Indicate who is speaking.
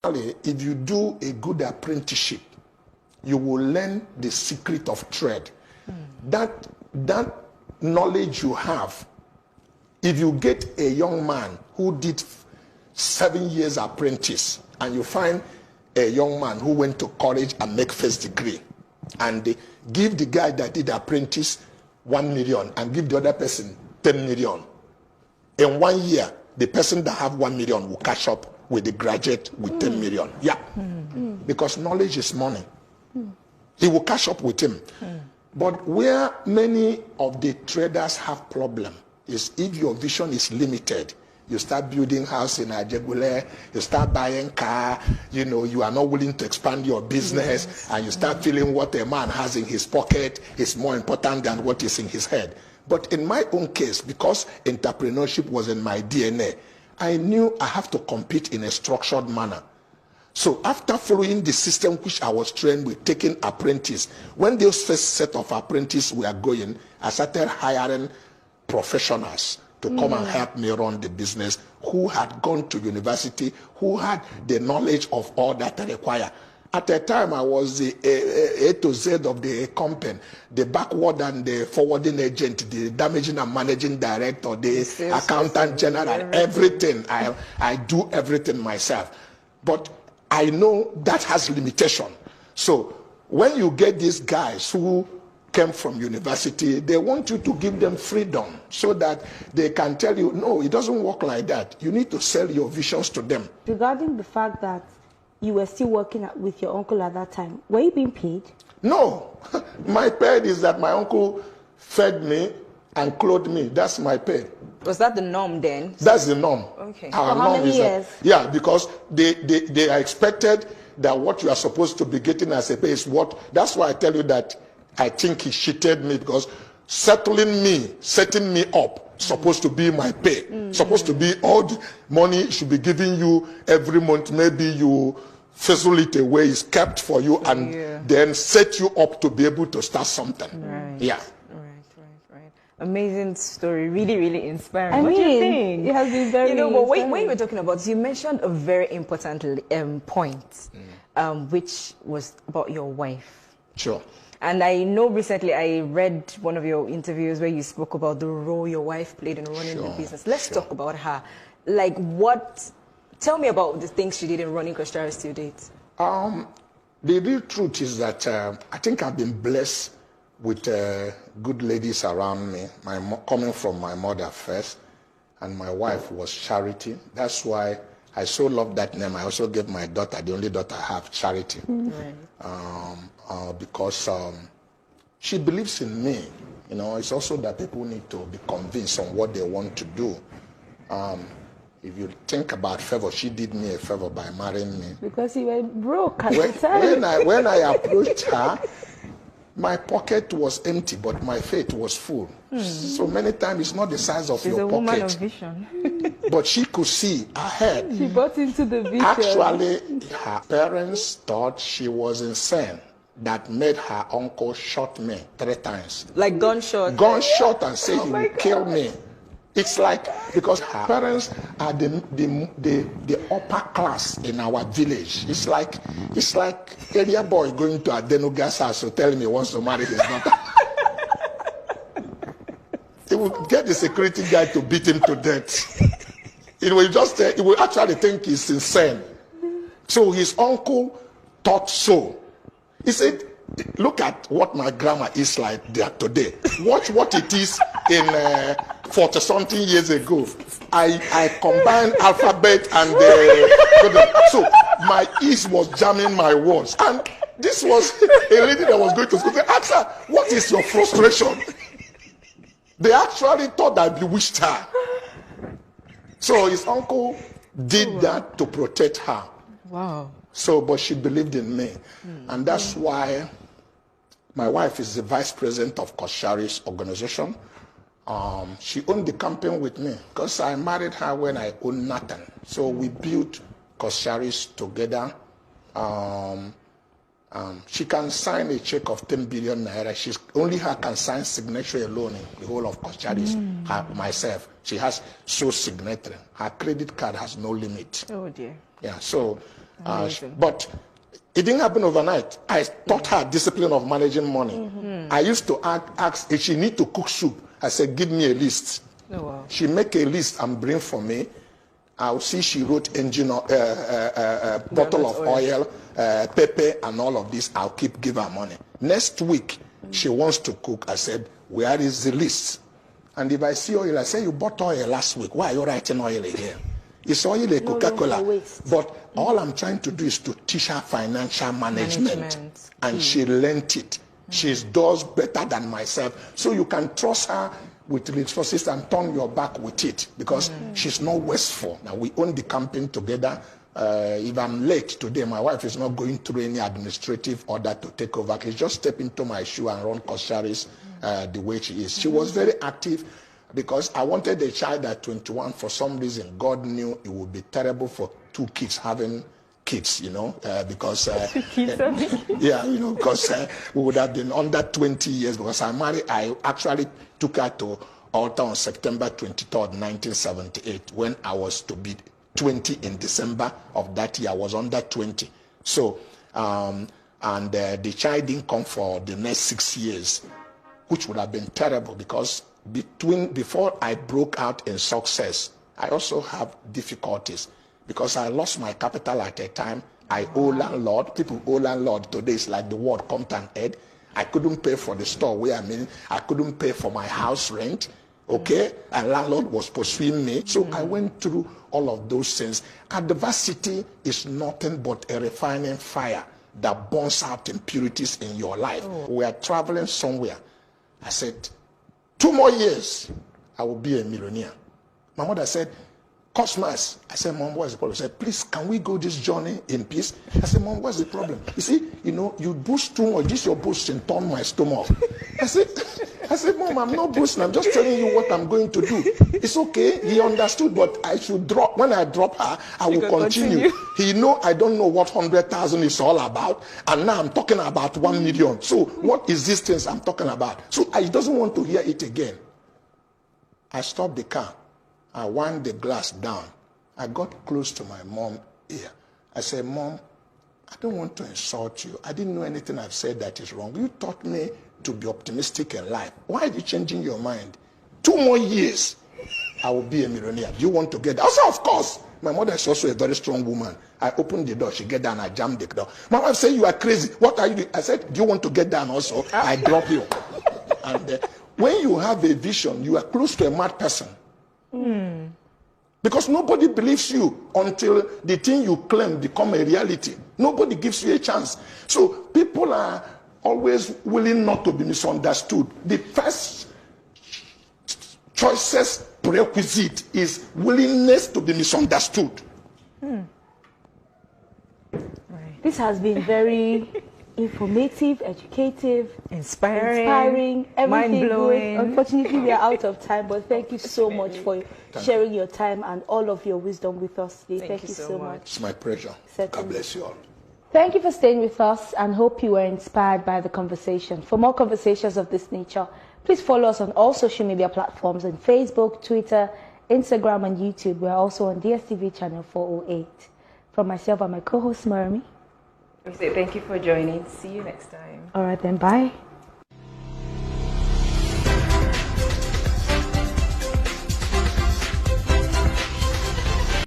Speaker 1: If you do a good apprenticeship, you will learn the secret of trade. That knowledge you have, if you get a young man who did 7 years apprentice, and you find a young man who went to college and make first degree, and they give the guy that did apprentice 1 million and give the other person 10 million. In 1 year, the person that have 1 million will catch up with the graduate with 10 million. Yeah. Because knowledge is money. He will catch up with him. But where many of the traders have problem is if your vision is limited. You start building house in Ajegule, you start buying car, you are not willing to expand your business, and you start feeling what a man has in his pocket is more important than what is in his head. But in my own case, because entrepreneurship was in my DNA, I knew I have to compete in a structured manner. So after following the system which I was trained with, taking apprentice, when those first set of apprentices were going, I started hiring professionals to come and help me run the business, who had gone to university, who had the knowledge of all that I require. At the time, I was the A to Z of the company, the backward and the forwarding agent, the damaging and managing director, the accountant general, everything. I do everything myself. But I know that has limitation. So when you get these guys who came from university, they want you to give them freedom so that they can tell you, no, it doesn't work like that. You need to sell your visions to them.
Speaker 2: Regarding the fact that you were still working with your uncle at that time, were you being paid?
Speaker 1: No. My pay is that my uncle fed me and clothed me. That's my pay.
Speaker 3: Was that the norm then?
Speaker 1: That's the norm.
Speaker 3: Okay.
Speaker 1: Our
Speaker 2: For how many years?
Speaker 1: Yeah, because they are expected that what you are supposed to be getting as a pay is what. That's why I tell you that I think he cheated me, because setting me up, supposed to be my pay. Supposed to be all the money should be giving you every month. Maybe you fizzle it away, it's kept for you, and then set you up to be able to start something.
Speaker 3: Right.
Speaker 1: Yeah.
Speaker 3: Right. Amazing story. Really, really inspiring.
Speaker 2: I
Speaker 3: What do you
Speaker 2: mean,
Speaker 3: think?
Speaker 2: it has been very
Speaker 3: but when you were talking about, you mentioned a very important point, which was about your wife.
Speaker 1: Sure.
Speaker 3: And I know recently I read one of your interviews where you spoke about the role your wife played in running the business. Let's talk about her. Like, tell me about the things she did in running Coscharis to date.
Speaker 1: The real truth is that I think I've been blessed with good ladies around me. Coming from my mother first, and my wife was Charity. That's why I so love that name. I also gave my daughter, the only daughter I have, Charity. Because she believes in me. It's also that people need to be convinced on what they want to do. If you think about favor, she did me a favor by marrying me.
Speaker 2: Because you were broke at the time.
Speaker 1: When I approached her, my pocket was empty, but my faith was full. So many times it's not the size of your pocket. She's a woman of vision. But she could see ahead.
Speaker 2: She bought into the vision.
Speaker 1: Actually, her parents thought she was insane. That made her uncle shot me 3 times.
Speaker 3: Like gunshot?
Speaker 1: Gunshot, and say he will kill me. It's like, because her parents are the upper class in our village. It's like area boy going to Adenuga's house to tell him he wants to marry his daughter. He will get the security guy to beat him to death. He will actually think he's insane. So his uncle thought so. He said, look at what my grammar is like there today. Watch what it is in 40-something years ago. I combined alphabet and so my ears was jamming my words. And this was a lady that was going to school. They asked her, what is your frustration? They actually thought I bewitched her. So his uncle did that to protect her.
Speaker 3: Wow.
Speaker 1: So, but she believed in me. And that's why my wife is the vice president of Coscharis organization. She owned the company with me because I married her when I owned nothing. So we built Coscharis together. She can sign a check of 10 billion naira. Only her can sign signature alone in the whole of Coscharis. Myself, she has sole signature. Her credit card has no limit.
Speaker 3: Oh dear.
Speaker 1: Yeah, so But it didn't happen overnight. I taught her discipline of managing money. I used to ask if she need to cook soup. I said, give me a list.
Speaker 3: Oh, wow.
Speaker 1: She make a list and bring for me. I'll see she wrote engine, bottle of oil, pepper, and all of this. I'll give her money. Next week, she wants to cook. I said, where is the list? And if I see oil, I say, you bought oil last week. Why are you writing oil again? It's oil, Coca-Cola. But all I'm trying to do is to teach her financial management. And she learned it. She does better than myself. So you can trust her with resources and turn your back with it because she's not wasteful. Now we own the company together. If I'm late today, my wife is not going through any administrative order to take over. She's just step into my shoe and run Coscharis the way she is. She was very active because I wanted a child at 21. For some reason, God knew it would be terrible for two kids having kids, because yeah, because we would have been under 20 years because I actually took her to altar on September 23rd, 1978, when I was to be 20 in December of that year. I was under 20. So, the child didn't come for the next 6 years, which would have been terrible because before I broke out in success, I also have difficulties because I lost my capital at a time. I owe landlord. People owe landlord today. It's like the word come to an end. I couldn't pay for the store where I'm in. I couldn't pay for my house rent. Okay? And landlord was pursuing me. So I went through all of those things. Adversity is nothing but a refining fire that burns out impurities in your life. We are traveling somewhere. I said, 2 more years, I will be a millionaire. My mother said, Cosmas. I said, Mom, what's the problem? She said, please, can we go this journey in peace? I said, Mom, what's the problem? You see, you boost too much. This your boosting turn my stomach. I said, Mom, I'm not boosting. I'm just telling you what I'm going to do. It's okay. He understood, but I should drop. When I drop her, I will continue. He know I don't know what 100,000 is all about. And now I'm talking about 1 million. So what is this things I'm talking about? So he doesn't want to hear it again. I stopped the car. I wound the glass down. I got close to my mom's ear. I said, Mom, I don't want to insult you. I didn't know anything I've said that is wrong. You taught me to be optimistic in life. Why are you changing your mind? 2 more years, I will be a millionaire. Do you want to get that? I said, of course. My mother is also a very strong woman. I opened the door. She get down. I jammed the door. My wife said, you are crazy. What are you doing? I said, do you want to get down also? I drop you. And when you have a vision, you are close to a mad person. Because nobody believes you until the thing you claim become a reality. Nobody gives you a chance. So people are always willing not to be misunderstood. The first choicest prerequisite is willingness to be misunderstood.
Speaker 2: Right. This has been very informative, educative, inspiring, everything good. Unfortunately, we are out of time, but thank you so much for sharing your time and all of your wisdom with us today. Thank you so much.
Speaker 1: It's my pleasure.
Speaker 2: Certainly.
Speaker 1: God bless you all.
Speaker 2: Thank you for staying with us and hope you were inspired by the conversation. For more conversations of this nature, please follow us on all social media platforms on Facebook, Twitter, Instagram, and YouTube. We are also on DSTV channel 408. From myself and my co-host, Marami.
Speaker 3: We say thank you for joining. See you next time.
Speaker 2: All right then, bye.